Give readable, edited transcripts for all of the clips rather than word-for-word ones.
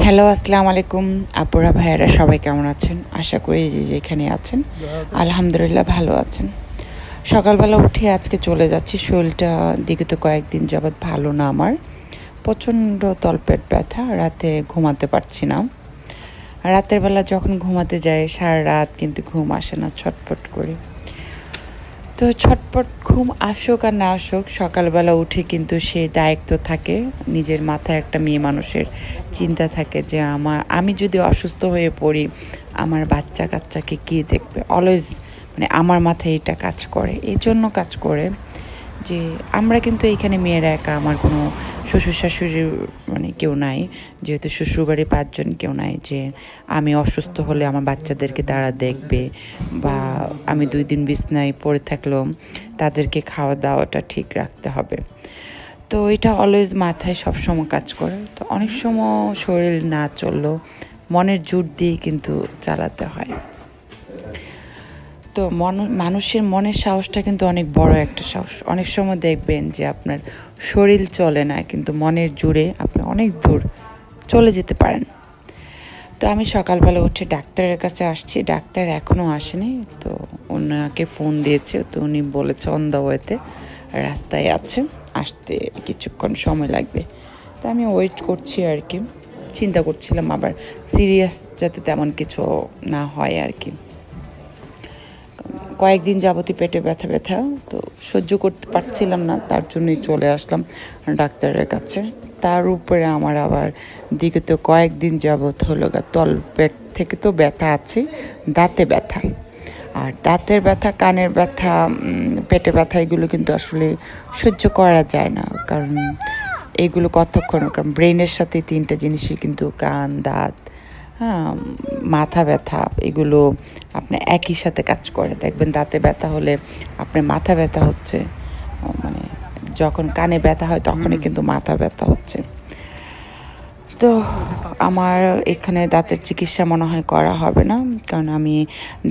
Hello, আসসালামু আলাইকুম আপুরা ভাইয়ারা, সবাই কেমন আছেন? আশা করি যে যেখানে আছেন আলহামদুলিল্লাহ ভালো আছেন। সকালবেলা উঠে আজকে চলে যাচ্ছি। শরীরটা দিকে তো কয়েকদিন যাবৎ ভালো না আমার। প্রচণ্ড তলপেট ব্যথা, রাতে ঘুমাতে পারছি না। রাতের বেলা যখন ঘুমাতে যাই সারা রাত কিন্তু ঘুম আসে না, ছটফট করে। তো ছটপট ঘুম আসুক আর না আসুক, সকালবেলা উঠে কিন্তু সেই দায়িত্ব থাকে। নিজের মাথায় একটা মেয়ে মানুষের চিন্তা থাকে যে আমি যদি অসুস্থ হয়ে পড়ি, আমার বাচ্চা কাচ্চাকে কী দেখবে। অলওয়েজ মানে আমার মাথায় এটা কাজ করে, এই জন্য কাজ করে যে আমরা কিন্তু এইখানে মেয়েরা একা, আমার কোনো শ্বশুর শাশুড়ি মানে কেউ নাই, যেহেতু শ্বশুরবাড়ি 5 জন কেউ নাই যে আমি অসুস্থ হলে আমার বাচ্চাদেরকে তারা দেখবে, বা আমি 2 দিন বিছনায় পড়ে থাকলেও তাদেরকে খাওয়া দাওয়াটা ঠিক রাখতে হবে। তো এটা অলওয়েজ মাথায় সবসময় কাজ করে। তো অনেক সময় শরীর না চললেও মনের জোর দিয়ে কিন্তু চালাতে হয়। তো মানুষের মনের সাহসটা কিন্তু অনেক বড় একটা সাহস। অনেক সময় দেখবেন যে আপনার শরীর চলে না, কিন্তু মনের জোরে আপনি অনেক দূর চলে যেতে পারেন। তো আমি সকালবেলা উঠে ডাক্তারের কাছে আসছি, ডাক্তার এখনও আসেনি। তো ওনাকে ফোন দিয়েছে, তো উনি বলেছে অন দ্য ওয়েতে, রাস্তায় আছে, আসতে কিছুক্ষণ সময় লাগবে। তো আমি ওয়েট করছি আর কি। চিন্তা করছিলাম আবার সিরিয়াস যাতে তেমন কিছু না হয় আর কি। কয়েকদিন যাবতীয় পেটে ব্যথা ব্যথা, তো সহ্য করতে পারছিলাম না, তার জন্যই চলে আসলাম ডাক্তারের কাছে। তার উপরে আমার আবার দিকে তো কয়েকদিন যাবৎ হলো তল পেট থেকে তো ব্যথা আছে, দাঁতে ব্যথা। আর দাঁতের ব্যথা, কানের ব্যথা, পেটে ব্যথা, এগুলো কিন্তু আসলে সহ্য করা যায় না। কারণ এইগুলো কতক্ষণ, কারণ ব্রেনের সাথে 3টা জিনিসই কিন্তু, কান, দাঁত, হ্যাঁ, মাথা ব্যথা, এগুলো আপনার একই সাথে কাজ করে। দেখবেন দাঁতে ব্যথা হলে আপনার মাথা ব্যথা হচ্ছে, মানে যখন কানে ব্যথা হয় তখনই কিন্তু মাথা ব্যথা হচ্ছে। তো আমার এখানে দাঁতের চিকিৎসা মনে হয় করা হবে না, কারণ আমি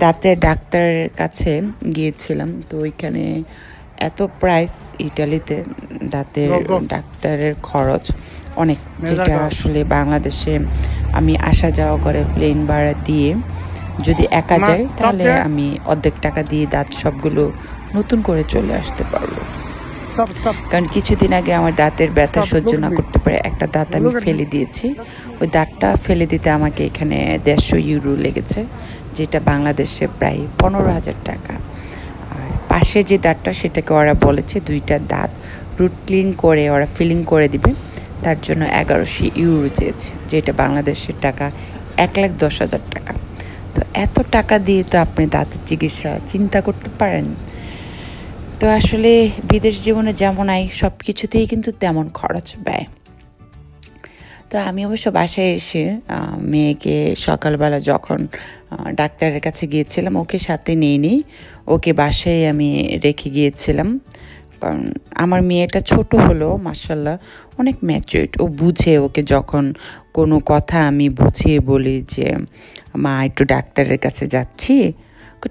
দাঁতের ডাক্তারের কাছে গিয়েছিলাম। তো ওইখানে এত প্রাইস, ইটালিতে দাঁতের ডাক্তারের খরচ অনেক, যেটা আসলে বাংলাদেশে আমি আসা যাওয়া করে প্লেন ভাড়া দিয়ে যদি একা যাই, তাহলে আমি অর্ধেক টাকা দিয়ে দাঁত সবগুলো নতুন করে চলে আসতে পারবো। কারণ কিছুদিন আগে আমার দাঁতের ব্যথা সহ্য না করতে পারে একটা দাঁত আমি ফেলে দিয়েছি। ওই দাঁতটা ফেলে দিতে আমাকে এখানে 150 ইউরো লেগেছে, যেটা বাংলাদেশে প্রায় 15,000 টাকা। আর পাশে যে দাঁতটা, সেটাকে ওরা বলেছে 2টা দাঁত রুট ক্লিন করে ওরা ফিলিং করে দিবে, তার জন্য 1100 ইউরো চেয়েছে, যেটা বাংলাদেশের টাকা 1,10,000 টাকা। তো এত টাকা দিয়ে তো আপনি দাঁতের চিকিৎসা চিন্তা করতে পারেন। তো আসলে বিদেশ জীবনে যেমন আয়, সব কিছুতেই কিন্তু তেমন খরচ ব্যয়। তো আমি অবশ্য বাসায় এসে মেয়েকে সকালবেলা যখন ডাক্তারের কাছে গিয়েছিলাম, ওকে সাথে নিইনি, ওকে বাসায় আমি রেখে গিয়েছিলাম। কারণ আমার মেয়েটা ছোট হলো, মাশাআল্লাহ অনেক ম্যাচিউরড, ও বুঝে। ওকে যখন কোনো কথা আমি বুঝিয়ে বলি যে মা একটু ডাক্তারের কাছে যাচ্ছি,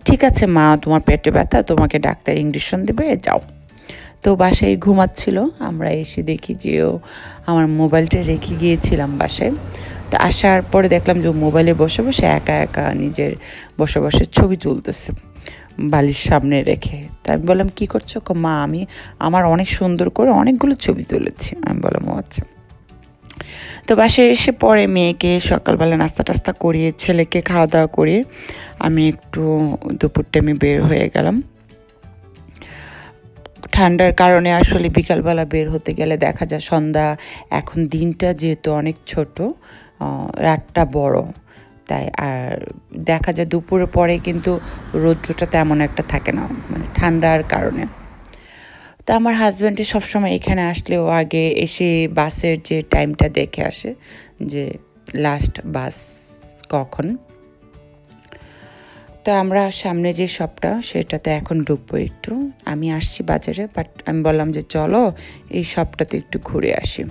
ঠিক আছে মা, তোমার পেটে ব্যথা, তোমাকে ডাক্তার ইঞ্জেকশন দেবে, যাও। তো বাসায় ঘুমাচ্ছিল, আমরা এসে দেখি যে ও আমার মোবাইলটা রেখে গিয়েছিলাম বাসায়। তো আসার পরে দেখলাম যে ও মোবাইলে বসে বসে একা একা নিজের বসে বসে ছবি তুলতেছে বালির সামনে রেখে। তো আমি বললাম কী করছো? মা আমি আমার অনেক সুন্দর করে অনেকগুলো ছবি তুলেছি। আমি বললাম ও আচ্ছা। তো বাসায় এসে পরে মেয়েকে সকালবেলা নাস্তা টাস্তা করিয়ে, ছেলেকে খাওয়া দাওয়া করিয়ে আমি একটু দুপুর টাইমে বের হয়ে গেলাম। ঠান্ডার কারণে আসলে বিকালবেলা বের হতে গেলে দেখা যায় সন্ধ্যা, এখন দিনটা যেহেতু অনেক ছোট, রাতটা বড়, তাই আর দেখা যায় দুপুরের পরে কিন্তু রৌদ্রটা তেমন একটা থাকে না, মানে ঠান্ডার কারণে। তো আমার হাজব্যান্ডে সবসময় এখানে আসলেও আগে এসে বাসের যে টাইমটা দেখে আসে, যে লাস্ট বাস কখন। তো আমরা সামনে যে শপটা, সেটাতে এখন ঢুকবো একটু। আমি আসছি বাজারে, বাট আমি বললাম যে চলো এই শপটাতে একটু ঘুরে আসি।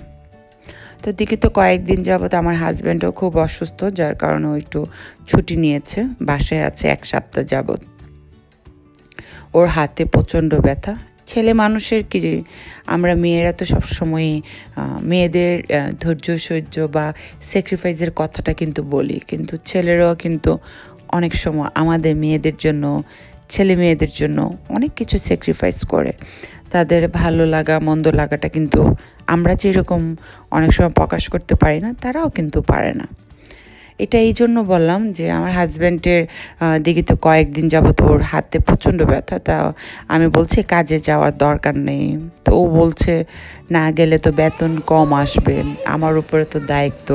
তো দিকে তো কয়েকদিন যাবত আমার হাজব্যান্ডও খুব অসুস্থ, যার কারণে ও একটু ছুটি নিয়েছে, বাসায় আছে 1 সপ্তাহ যাবত। ওর হাতে প্রচণ্ড ব্যথা, ছেলে মানুষের কি যে আমরা মেয়েরা তো সবসময় মেয়েদের ধৈর্য সহ্য বা স্যাক্রিফাইসের কথাটা কিন্তু বলি, কিন্তু ছেলেরাও কিন্তু অনেক সময় আমাদের মেয়েদের জন্য, ছেলে মেয়েদের জন্য অনেক কিছু স্যাক্রিফাইস করে। তাদের ভালো লাগা মন্দ লাগাটা কিন্তু আমরা যেরকম অনেক সময় প্রকাশ করতে পারি না, তারাও কিন্তু পারে না। এটা এই জন্য বললাম যে আমার হাজব্যান্ডের দিকে তো কয়েকদিন যাবত ওর হাতে প্রচণ্ড ব্যথা, তা আমি বলছি কাজে যাওয়ার দরকার নেই, তো ও বলছে না গেলে তো বেতন কম আসবে, আমার উপরে তো দায়িত্ব,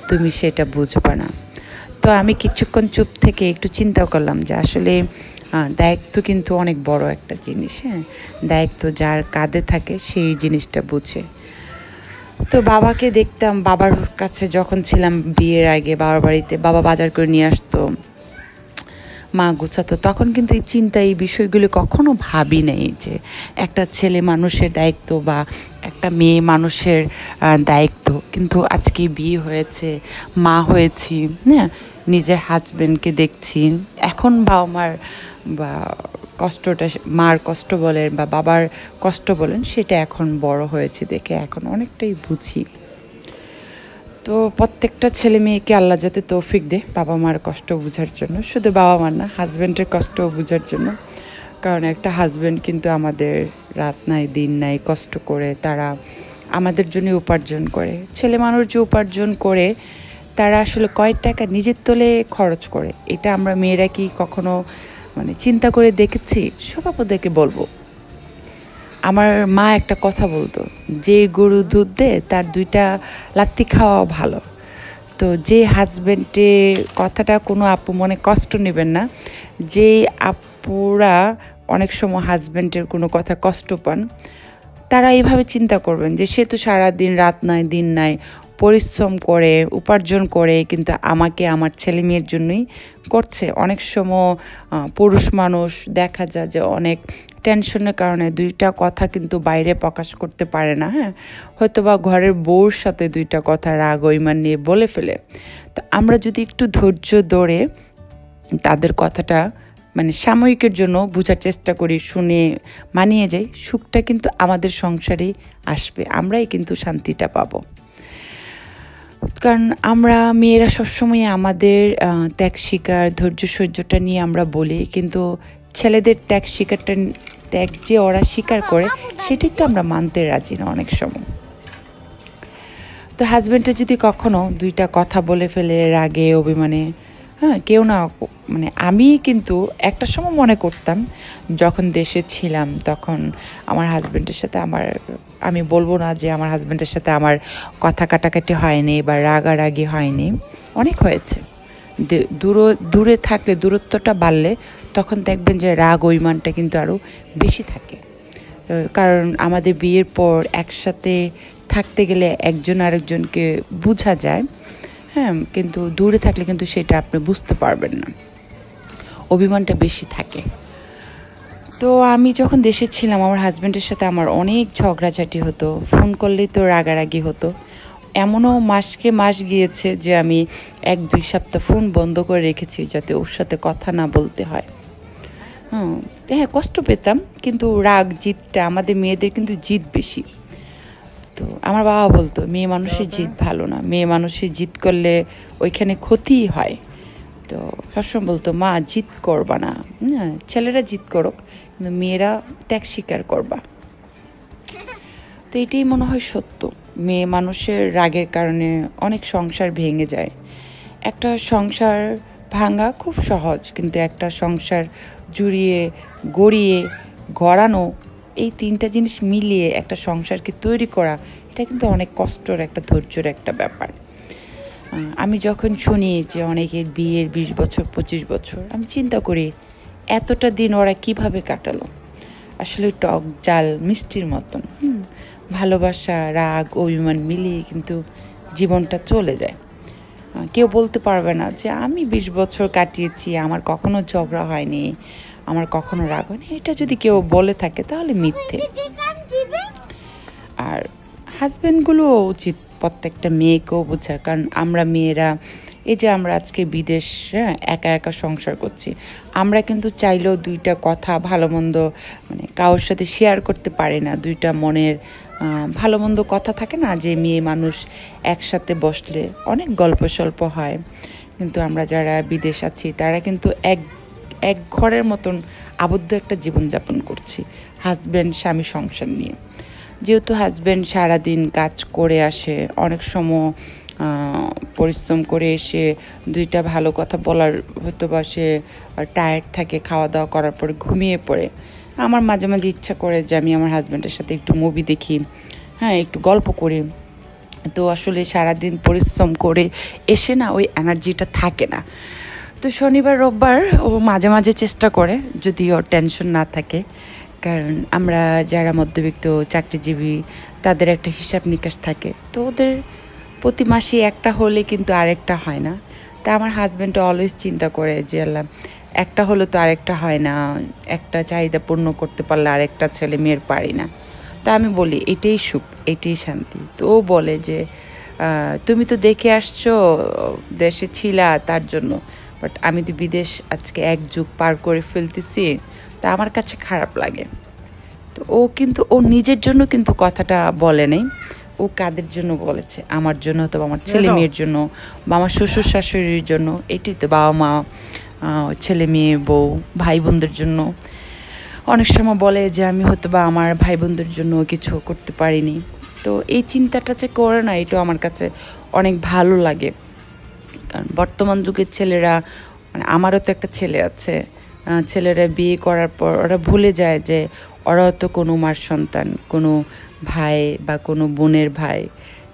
তুমি সেটা বুঝবে না। তো আমি কিছুক্ষণ চুপ থেকে একটু চিন্তা করলাম যে আসলে দায়িত্ব কিন্তু অনেক বড় একটা জিনিস। হ্যাঁ, দায়িত্ব যার কাঁধে থাকে সেই জিনিসটা বুঝে। তো বাবাকে দেখতাম, বাবার কাছে যখন ছিলাম বিয়ের আগে বাবার বাড়িতে, বাবা বাজার করে নিয়ে আসতো, মা গুছাতো, তখন কিন্তু এই চিন্তা এই বিষয়গুলি কখনো ভাবি নাই যে একটা ছেলে মানুষের দায়িত্ব বা একটা মেয়ে মানুষের দায়িত্ব। কিন্তু আজকে বিয়ে হয়েছে, মা হয়েছি, হ্যাঁ, নিজের হাজব্যান্ডকে দেখছি, এখন বাবা মার বা কষ্টটা, মার কষ্ট বলেন বা বাবার কষ্ট বলেন, সেটা এখন বড় হয়েছে দেখে এখন অনেকটাই বুঝি। তো প্রত্যেকটা ছেলে মেয়েকে আল্লাহ যাতে তৌফিক দে বাবা মার কষ্ট বোঝার জন্য, শুধু বাবা মার না, হাজব্যান্ডের কষ্ট বোঝার জন্য। কারণ একটা হাজব্যান্ড কিন্তু আমাদের রাত নাই দিন নাই কষ্ট করে, তারা আমাদের জন্য উপার্জন করে। ছেলে মানুষ যে উপার্জন করে তারা আসলে কয়েক টাকা নিজের তোলে খরচ করে, এটা আমরা মেয়েরা কি কখনো চিন্তা করে দেখেছি? সবাপদেরকে বলবো, আমার মা একটা কথা বলতো, যে গরু দুধ দেয় তার 2টা লাত্তি খাওয়া ভালো। তো যে হাজব্যান্ডের কথাটা কোনো আপু মনে কষ্ট নেবেন না, যে আপুরা অনেক সময় হাজব্যান্ডের কোনো কথা কষ্ট পান, তারা এইভাবে চিন্তা করবেন যে সে তো সারাদিন রাত নাই দিন নাই পরিশ্রম করে উপার্জন করে, কিন্তু আমাকে আমার ছেলে মেয়ের জন্যই করছে। অনেক সময় পুরুষ মানুষ দেখা যায় যে অনেক টেনশনের কারণে 2টা কথা কিন্তু বাইরে প্রকাশ করতে পারে না। হ্যাঁ, হয়তো বা ঘরের বউর সাথে 2টা কথা রাগ অভিমান নিয়ে বলে ফেলে। তো আমরা যদি একটু ধৈর্য ধরে তাদের কথাটা সাময়িকের জন্য বোঝার চেষ্টা করি, শুনে মানিয়ে যাই, সুখটা কিন্তু আমাদের সংসারেই আসবে, আমরাই কিন্তু শান্তিটা পাবো। কারণ আমরা মেয়েরা সবসময় আমাদের ত্যাগ স্বীকার ধৈর্য সহ্যটা নিয়ে আমরা বলি, কিন্তু ছেলেদের ত্যাগ যে ওরা স্বীকার করে সেটাই তো আমরা মানতে রাজি না অনেক সময়। তো হাজব্যান্ডটা যদি কখনো 2টা কথা বলে ফেলে রাগে অভিমানে, হ্যাঁ, কেউ না, আমি কিন্তু একটা সময় মনে করতাম যখন দেশে ছিলাম তখন আমার হাজব্যান্ডের সাথে আমি বলবো না যে আমার হাজব্যান্ডের সাথে আমার কথা কাটাকাটি হয়নি বা রাগারাগি হয়নি, অনেক হয়েছে। দূরে থাকলে, দূরত্বটা বাড়লে তখন দেখবেন যে রাগ অভিমানটা কিন্তু আরও বেশি থাকে। কারণ আমাদের বিয়ের পর একসাথে থাকতে গেলে একজন আরেকজনকে বোঝা যায়, হ্যাঁ, কিন্তু দূরে থাকলে কিন্তু সেটা আপনি বুঝতে পারবেন না, অভিমানটা বেশি থাকে। তো আমি যখন দেশে ছিলাম আমার হাজব্যান্ডের সাথে আমার অনেক ঝগড়াঝাটি হতো, ফোন করলেই তো রাগারাগি হতো। এমনও মাসকে মাস গিয়েছে যে আমি 1-2 সপ্তাহ ফোন বন্ধ করে রেখেছি যাতে ওর সাথে কথা না বলতে হয়। হ্যাঁ, কষ্ট পেতাম, কিন্তু রাগ জিদটা আমাদের মেয়েদের কিন্তু জিদ বেশি। তো আমার বাবা বলতো মেয়ে মানুষের জিদ ভালো না, মেয়ে মানুষের জিদ করলে ওইখানে ক্ষতিই হয়। তো সবসময় বলতো মা জিদ করবা না, ছেলেরা জিদ করুক কিন্তু মেয়েরা ত্যাগ স্বীকার করবা। তো এটাই মনে হয় সত্য, মেয়ে মানুষের রাগের কারণে অনেক সংসার ভেঙে যায়। একটা সংসার ভাঙা খুব সহজ, কিন্তু একটা সংসার গড়িয়ে গড়ানো, এই 3টা জিনিস মিলিয়ে একটা সংসারকে তৈরি করা, এটা কিন্তু অনেক কষ্টের, একটা ধৈর্যের একটা ব্যাপার। আমি যখন শুনি যে অনেকের বিয়ের 20 বছর 25 বছর, আমি চিন্তা করি এতটা দিন ওরা কিভাবে কাটালো। আসলে টক জাল মিষ্টির মতন, ভালোবাসা রাগ অভিমান মিলিয়ে কিন্তু জীবনটা চলে যায়। কেউ বলতে পারবে না যে আমি 20 বছর কাটিয়েছি, আমার কখনো ঝগড়া হয়নি, আমার কখনো রাগ হয়নি। এটা যদি কেউ বলে থাকে তাহলে মিথ্যে। আর হাজব্যান্ডগুলোও উচিত প্রত্যেকটা মেয়েকেও বোঝা, কারণ আমরা মেয়েরা এই যে আমরা আজকে বিদেশ, হ্যাঁ, একা একা সংসার করছি, আমরা কিন্তু চাইলেও দুইটা কথা ভালো মন্দ মানে কারোর সাথে শেয়ার করতে পারি না। দুইটা মনের ভালো মন্দ কথা থাকে না, যে মেয়ে মানুষ একসাথে বসলে অনেক গল্প স্বল্প হয়। কিন্তু আমরা যারা বিদেশ আছি তারা কিন্তু এক ঘরের মতন আবদ্ধ একটা জীবনযাপন করছি, হাজব্যান্ড স্বামী সংসার নিয়ে। যেহেতু হাজব্যান্ড সারাদিন কাজ করে আসে, অনেক সময় পরিশ্রম করে এসে দুইটা ভালো কথা বলার হয়তো বা সে টায়ার্ড থাকে, খাওয়া দাওয়া করার পরে ঘুমিয়ে পড়ে। আমার মাঝে মাঝে ইচ্ছা করে যে আমি আমার হাজব্যান্ডের সাথে একটু মুভি দেখি, হ্যাঁ, একটু গল্প করি। তো আসলে সারাদিন পরিশ্রম করে এসে না ওই এনার্জিটা থাকে না। তো শনিবার রোববার ও মাঝে মাঝে চেষ্টা করে, যদি ওর টেনশন না থাকে, কারণ আমরা যারা মধ্যবিত্ত চাকরিজীবী তাদের একটা হিসাব নিকাশ থাকে, তো ওদের প্রতি মাসে একটা হলে কিন্তু আরেকটা হয় না। তা আমার হাজব্যান্ড অলওয়েজ চিন্তা করে যে আল্লাহ, একটা হলে তো আরেকটা হয় না, একটা চাহিদা পূর্ণ করতে পারলে আরেকটা ছেলে মেয়ের পারি না। তা আমি বলি এটাই সুখ, এটাই শান্তি। তো ও বলে যে তুমি তো দেখে আসছো, দেশে ছিলা তার জন্য, বাট আমি তো বিদেশ আজকে এক যুগ পার করে ফেলতেছি, তা আমার কাছে খারাপ লাগে। তো ও নিজের জন্য কিন্তু কথাটা বলে নেই, ও কাদের জন্য বলেছে, আমার জন্য, তো আমার ছেলে মেয়ের জন্য, বা আমার শ্বশুর শাশুড়ির জন্য। এটাই তো, বাবা মা, ছেলে মেয়ে, বউ, ভাই বোনদের জন্য। অনেক সময় বলে যে আমি হয়তো বা আমার ভাই বোনদের জন্য কিছু করতে পারিনি। তো এই চিন্তাটা যে করে না, এটাও আমার কাছে অনেক ভালো লাগে। কারণ বর্তমান যুগের ছেলেরা, মানে আমারও তো একটা ছেলে আছে, ছেলেরা বিয়ে করার পর ওরা ভুলে যায় যে ওরাও তো কোনো মার সন্তান, কোনো ভাই বা কোনো বোনের ভাই।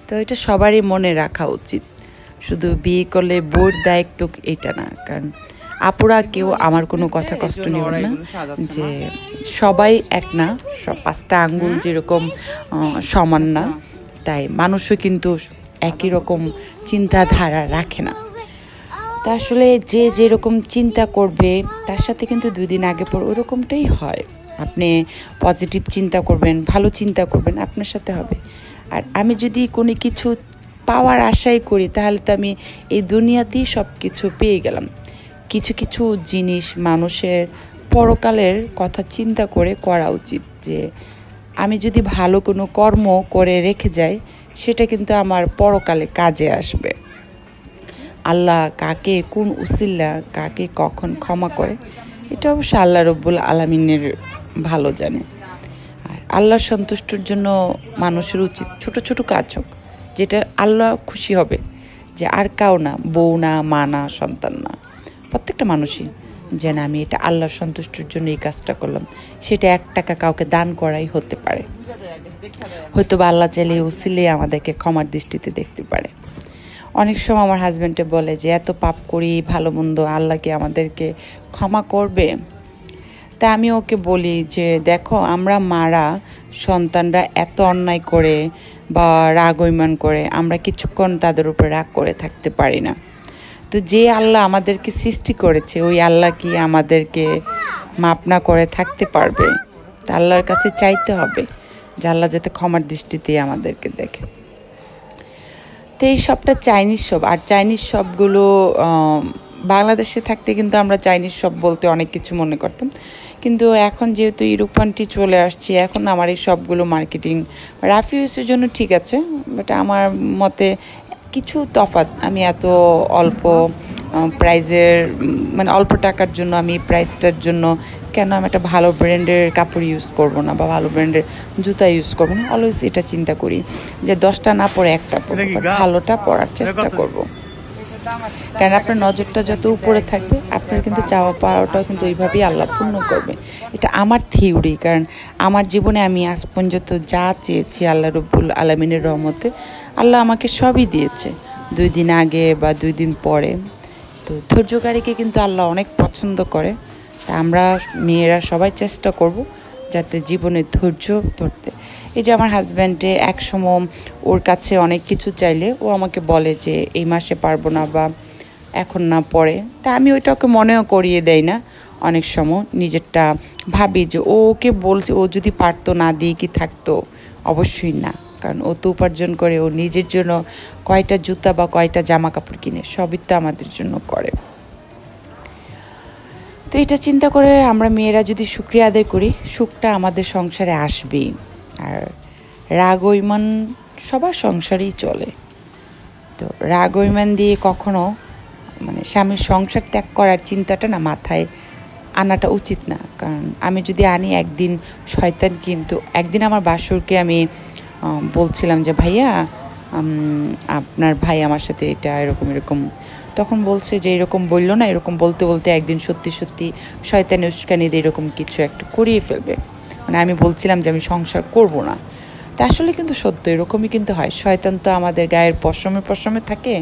তো এটা সবারই মনে রাখা উচিত। শুধু বিয়ে করলে বউর দায়িত্ব এটা না, কারণ আপুরা কেউ আমার কোনো কথা কষ্ট নেব না, যে সবাই এক না, সব পাঁচটা আঙ্গুল যেরকম সমান না, তাই মানুষও কিন্তু একই রকম চিন্তাধারা রাখে না। তা আসলে যে যেরকম চিন্তা করবে তার সাথে কিন্তু 2 দিন আগে পর ওরকমটাই হয়। আপনি পজিটিভ চিন্তা করবেন, ভালো চিন্তা করবেন, আপনার সাথে হবে। আর আমি যদি কোনো কিছু পাওয়ার আশাই করি, তাহলে তো আমি এই দুনিয়াতেই সব কিছু পেয়ে গেলাম। কিছু কিছু জিনিস মানুষের পরকালের কথা চিন্তা করে করা উচিত, যে আমি যদি ভালো কোনো কর্ম করে রেখে যাই, সেটা কিন্তু আমার পরকালে কাজে আসবে। আল্লাহ কাকে কোন উসিলা কাকে কখন ক্ষমা করে, এটা অবশ্য আল্লাহ রব্বুল আলামিনের ভালো জানে। আর আল্লাহর সন্তুষ্টির জন্য মানুষের উচিত ছোট ছোট কাজ হোক, যেটা আল্লাহ খুশি হবে, যে আর কাউ না, বউ না, মা না, সন্তান না, প্রত্যেকটা মানুষই যেন আমি এটা আল্লাহর সন্তুষ্টির জন্য এই কাজটা করলাম। সেটা 1 টাকা কাউকে দান করাই হতে পারে, হয়তো বা আল্লাহ চাইলে উসিলে আমাদেরকে ক্ষমার দৃষ্টিতে দেখতে পারে। অনেক সময় আমার হাজব্যান্ডে বলে যে এত পাপ করি, ভালো মন্দ, আল্লাহ কি আমাদেরকে ক্ষমা করবে? তা আমি ওকে বলি যে দেখো, আমরা মারা সন্তানরা এত অন্যায় করে বা রাগ অভিমান করে, আমরা কিছুক্ষণ তাদের উপর রাগ করে থাকতে পারি না। তো যে আল্লাহ আমাদেরকে সৃষ্টি করেছে, ওই আল্লাহ কি আমাদেরকে মাপ না করে থাকতে পারবে? তা আল্লাহর কাছে চাইতে হবে যে আল্লাহ যাতে ক্ষমার দৃষ্টিতে আমাদেরকে দেখে। তো এই সবটা চাইনিজ শপ। আর চাইনিজ শপগুলো বাংলাদেশে থাকতে কিন্তু আমরা চাইনিজ শপ বলতে অনেক কিছু মনে করতাম, কিন্তু এখন যেহেতু ইউরোপানটি চলে আসছে, এখন আমার এই সবগুলো মার্কেটিং রাফ ইউজের জন্য ঠিক আছে, বাট আমার মতে কিছু তফাৎ। আমি এত অল্প প্রাইজের, মানে অল্প টাকার জন্য আমি প্রাইসটার জন্য কেন আমি একটা ভালো ব্র্যান্ডের কাপড় ইউজ করব না, বা ভালো ব্র্যান্ডের জুতা ইউজ করবো না। অলওয়েজ এটা চিন্তা করি যে 10টা না পরে একটা পরবো, ভালোটা পরার চেষ্টা করব। কারণ আপনার নজরটা যত উপরে থাকবে, আপনার কিন্তু চাওয়া পাওয়াটাও কিন্তু ওইভাবেই আল্লাহ পূর্ণ করবে। এটা আমার থিওরি, কারণ আমার জীবনে আমি আজ পর্যন্ত যা চেয়েছি আল্লাহ রব্বুল আলামিনের রহমতে আল্লাহ আমাকে সবই দিয়েছে, 2 দিন আগে বা 2 দিন পরে। তো ধৈর্যকারীকে কিন্তু আল্লাহ অনেক পছন্দ করে। তা আমরা মেয়েরা সবাই চেষ্টা করব যাতে জীবনে ধৈর্য ধরতে। এই যে আমার হাজব্যান্ডে এক সময় ওর কাছে অনেক কিছু চাইলে ও আমাকে বলে যে এই মাসে পারবো না, বা এখন না, পরে। তা আমি ওইটাকে মনেও করিয়ে দেই না। অনেক সময় নিজেরটা ভাবি যে ওকে বলছে, ও যদি পারতো না দিয়ে কি থাকতো? অবশ্যই না। কারণ ও তো উপার্জন করে, ও নিজের জন্য কয়টা জুতা বা কয়টা জামা কাপড় কিনে, সবই তো আমাদের জন্য করে। তো এটা চিন্তা করে আমরা মেয়েরা যদি শুকরিয়া আদায় করি, সুখটা আমাদের সংসারে আসবেই। আর রাগ অভিমান সবার সংসারেই চলে। তো রাগ অভিমান দিয়ে কখনো মানে স্বামীর সংসার ত্যাগ করার চিন্তাটা না মাথায় আনাটা উচিত না। কারণ আমি যদি আনি একদিন শয়তান, কিন্তু একদিন আমার বাসুরকে আমি বলছিলাম যে ভাইয়া আপনার ভাই আমার সাথে এটা এরকম এরকম, তখন বলছে যে এরকম বললো না, এরকম বলতে বলতে একদিন সত্যি সত্যি শয়তানি উস্কানি দিয়ে এরকম কিছু একটা করিয়ে ফেলবে। মানে আমি বলছিলাম যে আমি সংসার করব না, তা আসলে কিন্তু সত্য এরকমই কিন্তু হয়। শয়তান তো আমাদের গায়ের পশমে পশমে থাকে।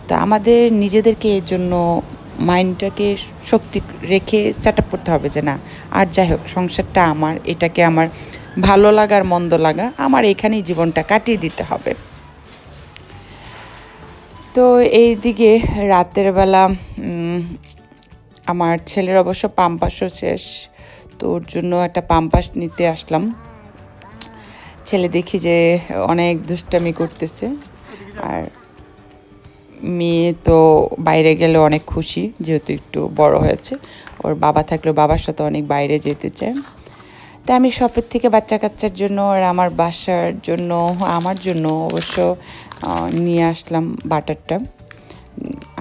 তো আমাদের নিজেদেরকে এর জন্য মাইন্ডটাকে শক্তি রেখে সেট আপ করতে হবে যে না, আর যাই হোক সংসারটা আমার, এটাকে আমার ভালো লাগার মন্দ লাগা আমার এখানেই জীবনটা কাটিয়ে দিতে হবে। তো এই দিকে রাতের বেলা আমার ছেলের অবশ্য পাম্পাসও শেষ, তো ওর জন্য একটা পাম্পাস নিতে আসলাম। ছেলে দেখি যে অনেক দুষ্টামি করতেছে, আর মেয়ে তো বাইরে গেলে অনেক খুশি, যেহেতু একটু বড় হয়েছে। ওর বাবা থাকলেও বাবার সাথে অনেক বাইরে যেতে চায়। তাই আমি শপের থেকে বাচ্চা কাচ্চার জন্য আর আমার বাসার জন্য, আমার জন্য অবশ্য নিয়ে আসলাম বাটারটা,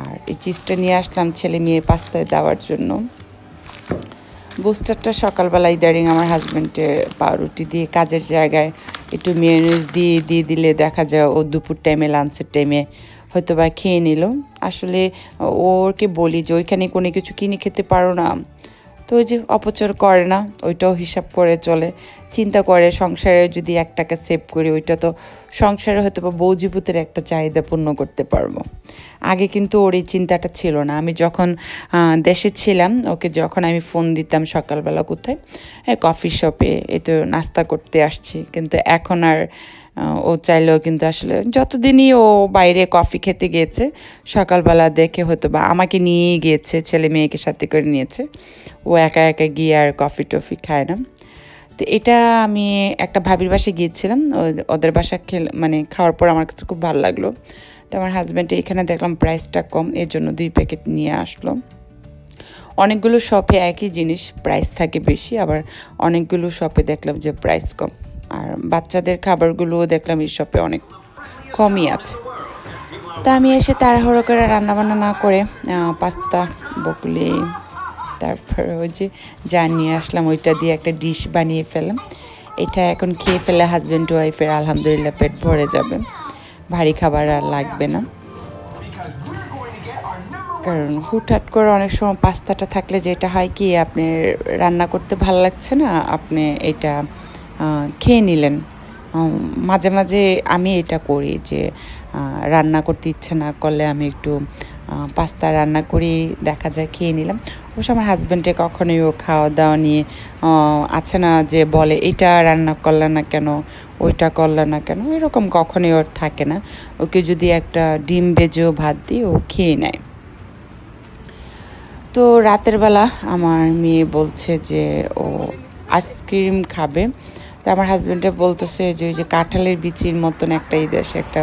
আর এই চিজটা নিয়ে আসলাম ছেলে মেয়ে পাস্তায় দেওয়ার জন্য। বুস্টারটা সকালবেলা ইদারিং আমার হাজব্যান্ডে পাউরুটি দিয়ে কাজের জায়গায় একটু মেয়োনিজ দিয়ে দিলে দেখা যায় ও দুপুর টাইমে লাঞ্চের টাইমে হয়তো বা খেয়ে নিল। আসলে ওকে বলি যে ওইখানে কোনো কিছু কিনে খেতে পারো না, তো ওই যে অপচয় করে না, ওইটাও হিসাব করে চলে, চিন্তা করে সংসারে যদি 1 টাকা সেভ করি ওইটা তো সংসারে হয়তো বা বৌজিপুতের একটা চাহিদা পূর্ণ করতে পারবো। আগে কিন্তু ওর এই চিন্তাটা ছিল না। আমি যখন দেশে ছিলাম, ওকে যখন আমি ফোন দিতাম সকালবেলা কোথায় কফি শপে, এই তো নাস্তা করতে আসছি, কিন্তু এখন আর ও চাইলেও কিন্তু আসলে যতদিনই ও বাইরে কফি খেতে গিয়েছে সকালবেলা দেখে হয়তো বা আমাকে নিয়েই গিয়েছে, ছেলে মেয়েকে সাথে করে নিয়েছে, ও একা একা গিয়ে আর কফি টফি খায় না। তো এটা আমি একটা ভাবির বাসায় গিয়েছিলাম, ওদের বাসা মানে খাওয়ার পর আমার কাছে খুব ভালো লাগলো। তো আমার হাজব্যান্ড এখানে দেখলাম প্রাইসটা কম, এর জন্য 2 প্যাকেট নিয়ে আসলো। অনেকগুলো শপে একই জিনিস প্রাইস থাকে বেশি, আবার অনেকগুলো শপে দেখলাম যে প্রাইস কম। আর বাচ্চাদের খাবারগুলোও দেখলাম এই শপে অনেক কমই আছে। তা আমি এসে তাড়াহুড়ো করে রান্নাবান্না না করে পাস্তা, বকুলি, তারপর ওই যে যা নিয়ে আসলাম ওইটা দিয়ে একটা ডিশ বানিয়ে ফেললাম। এটা এখন খেয়ে ফেলে হাজব্যান্ড ওয়াইফের আলহামদুলিল্লাহ পেট ভরে যাবে, ভারী খাবার আর লাগবে না। কারণ হুটহাট করে অনেক সময় পাস্তাটা থাকলে যেটা হয় কি, আপনি রান্না করতে ভালো লাগছে না, আপনি এটা খেয়ে নিলেন। মাঝে মাঝে আমি এটা করি যে রান্না করতে ইচ্ছে না করলে আমি একটু পাস্তা রান্না করি, দেখা যায় খেয়ে নিলাম। অবশ্য আমার হাজব্যান্ডে কখনোই ও খাওয়া দাওয়া নিয়ে আছে না যে বলে এটা রান্না করলে না কেন, ওইটা করলে না কেন, এরকম কখনোই ওর থাকে না। ওকে যদি একটা ডিম ভেজেও ভাত দিই ও খেয়ে নেয়। তো রাতের বেলা আমার মেয়ে বলছে যে ও আইসক্রিম খাবে। তো আমার হাজব্যান্ডে বলতেছে যে ওই যে কাঁঠালের বিচির মতন একটা দেশে একটা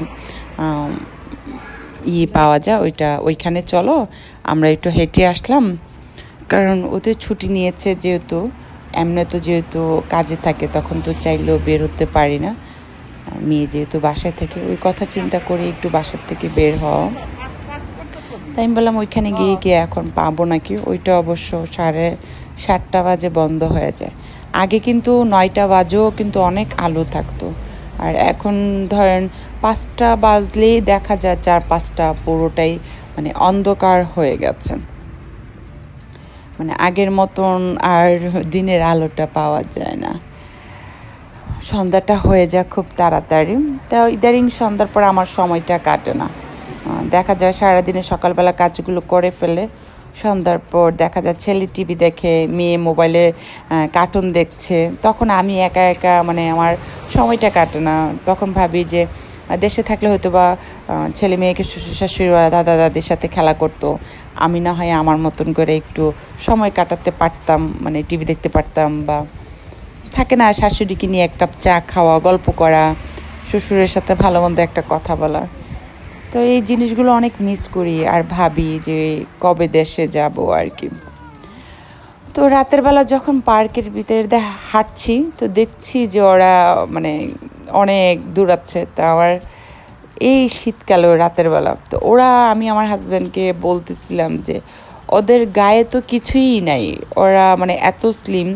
পাওয়া যায়, ওইখানে চলো, আমরা একটু হেঁটে আসলাম। কারণ ওদের ছুটি নিয়েছে যেহেতু, এমনি তো যেহেতু কাজে থাকে তখন তো চাইলেও বের হতে পারি না, মেয়ে যেহেতু বাসায় থেকে, ওই কথা চিন্তা করে একটু বাসার থেকে বের হওয়া। তাই আমি বললাম ওইখানে গিয়ে এখন পাবো নাকি। ওইটা অবশ্য 7:30 বাজে বন্ধ হয়ে যায়। আগে কিন্তু 9টা বাজেও কিন্তু অনেক আলো থাকতো, আর এখন ধরেন 5টা বাজলেই দেখা যায় 4-5টা পুরোটাই মানে অন্ধকার হয়ে গেছে। মানে আগের মতন আর দিনের আলোটা পাওয়া যায় না, সন্ধ্যাটা হয়ে যায় খুব তাড়াতাড়ি। তাও ইদারিং সন্ধ্যার পর আমার সময়টা কাটে না, দেখা যায় সারাদিনে সকালবেলা কাজগুলো করে ফেলে, সন্ধ্যার পর দেখা যায় ছেলে টিভি দেখে, মেয়ে মোবাইলে কার্টুন দেখছে, তখন আমি একা একা মানে আমার সময়টা কাটে না। তখন ভাবি যে দেশে থাকলে হয়তো বা ছেলে মেয়েকে শ্বশুর শাশুড়িরা দাদা দাদির সাথে খেলা করতো, আমি না হয় আমার মতন করে একটু সময় কাটাতে পারতাম, মানে টিভি দেখতে পারতাম, বা থাকে না শাশুড়িকে নিয়ে 1 কাপ চা খাওয়া, গল্প করা, শ্বশুরের সাথে ভালো মন্দ একটা কথা বলা। তো এই জিনিসগুলো অনেক মিস করি আর ভাবি যে কবে দেশে যাব আর কি। তো রাতের বেলা যখন পার্কের ভিতরে হাঁটছি তো দেখছি যে ওরা মানে অনেক দূরাচ্ছে। তা আমার এই শীতকালে রাতের বেলা তো আমি আমার হাজব্যান্ডকে বলতেছিলাম যে ওদের গায়ে তো কিছুই নাই, ওরা মানে এত স্লিম,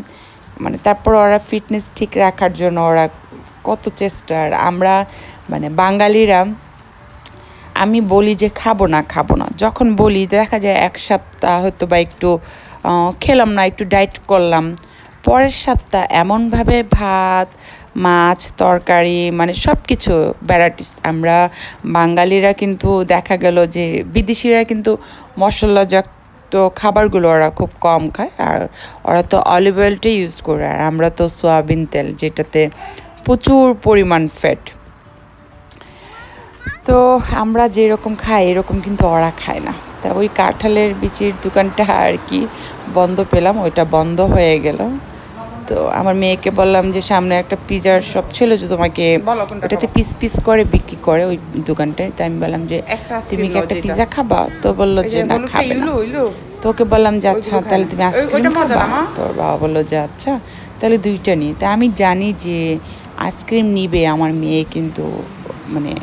মানে তারপর ওরা ফিটনেস ঠিক রাখার জন্য ওরা কত চেষ্টা। আর আমরা মানে বাঙালিরা আমি বলি যে খাবো না যখন বলি দেখা যায় এক সপ্তাহ হয়তো বা একটু খেলাম না, একটু ডায়েট করলাম, পরের সপ্তাহ এমনভাবে ভাত মাছ তরকারি মানে সব কিছু ভ্যারাইটিস। আমরা বাঙালিরা কিন্তু দেখা গেল যে বিদেশিরা কিন্তু মশলাযুক্ত খাবারগুলো ওরা খুব কম খায়, আর ওরা তো অলিভ অয়েলটাই ইউজ করে, আর আমরা তো সয়াবিন তেল যেটাতে প্রচুর পরিমাণ ফ্যাট। তো আমরা যেরকম খাই এরকম কিন্তু ওরা খায় না। তা ওই কাঁঠালের বিচির দোকানটা আর কি বন্ধ পেলাম, ওইটা বন্ধ হয়ে গেল। তো আমার মেয়েকে বললাম যে সামনে একটা পিজার শপ ছিল যে তোমাকে ওটাতে পিস পিস করে বিক্রি করে ওই দোকানটায়। তাই আমি বললাম যে তুমি কি একটা পিজা খাবা? তো বললো যে না খাবে না। তো ওকে বললাম যে আচ্ছা তাহলে তুমি আইসক্রিম খাবা? তোর বাবা বললো যে আচ্ছা তাহলে দুইটা নিই। তা আমি জানি যে আইসক্রিম নিবে আমার মেয়ে, কিন্তু মানে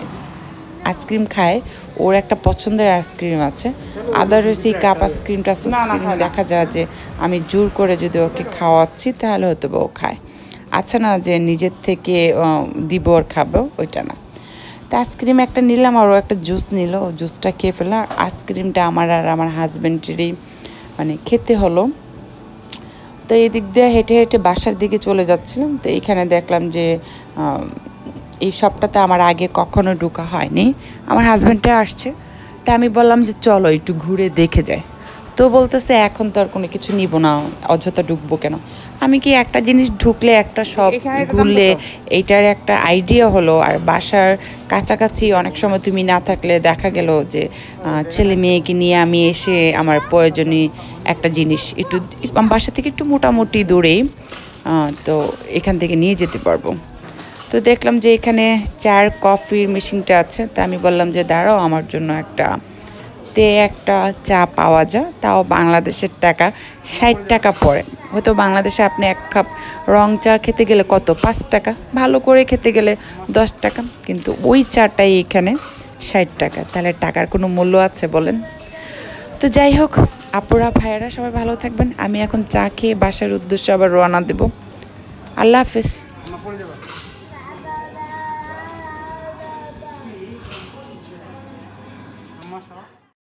আইসক্রিম খায়, ওর একটা পছন্দের আইসক্রিম আছে। আদারওয়াইজ এই কাপ আইসক্রিমটা দেখা যায় যে আমি জোর করে যদি ওকে খাওয়াচ্ছি তাহলে হয়তো বা ও খায়। আচ্ছা না যে নিজের থেকে দিব ওর খাবো, ওইটা না। তো আইসক্রিম একটা নিলাম আর ও একটা জুস নিল, জুসটা খেয়ে ফেললাম। আইসক্রিমটা আমার আর আমার হাজব্যান্ডেরই মানে খেতে হলো। তো এই দিক দিয়ে হেঁটে হেঁটে বাসার দিকে চলে যাচ্ছিলাম। তো এইখানে দেখলাম যে এই শপটাতে আমার আগে কখনো ঢোকা হয়নি, আমার হাজব্যান্ডটা আসছে। তা আমি বললাম যে চলো একটু ঘুরে দেখে যাই। তো বলতেছে এখন তো আর কোনো কিছু নিব না, অযথা ঢুকবো কেন। আমি কি একটা জিনিস ঢুকলে একটা সব ঘুরলে এইটার একটা আইডিয়া হলো। আর বাসার কাছাকাছি অনেক সময় তুমি না থাকলে দেখা গেল যে ছেলে মেয়েকে নিয়ে আমি এসে আমার প্রয়োজনীয় একটা জিনিস একটু বাসা থেকে একটু মোটামুটি দূরেই, তো এখান থেকে নিয়ে যেতে পারবো। তো দেখলাম যে এখানে চার কফির মেশিনটা আছে। তা আমি বললাম যে দাঁড়াও আমার জন্য একটা চা পাওয়া যায়, তাও বাংলাদেশের টাকা 60 টাকা পড়ে। হয়তো বাংলাদেশে আপনি এক কাপ রং চা খেতে গেলে কত 5 টাকা, ভালো করে খেতে গেলে 10 টাকা, কিন্তু ওই চাটাই এখানে 60 টাকা। তাহলে টাকার কোনো মূল্য আছে বলেন? তো যাই হোক আপুরা ভাইয়েরা সবাই ভালো থাকবেন। আমি এখন চা খেয়ে বাসার উদ্দেশ্যে আবার রওনা দেব। আল্লাহ হাফেজ।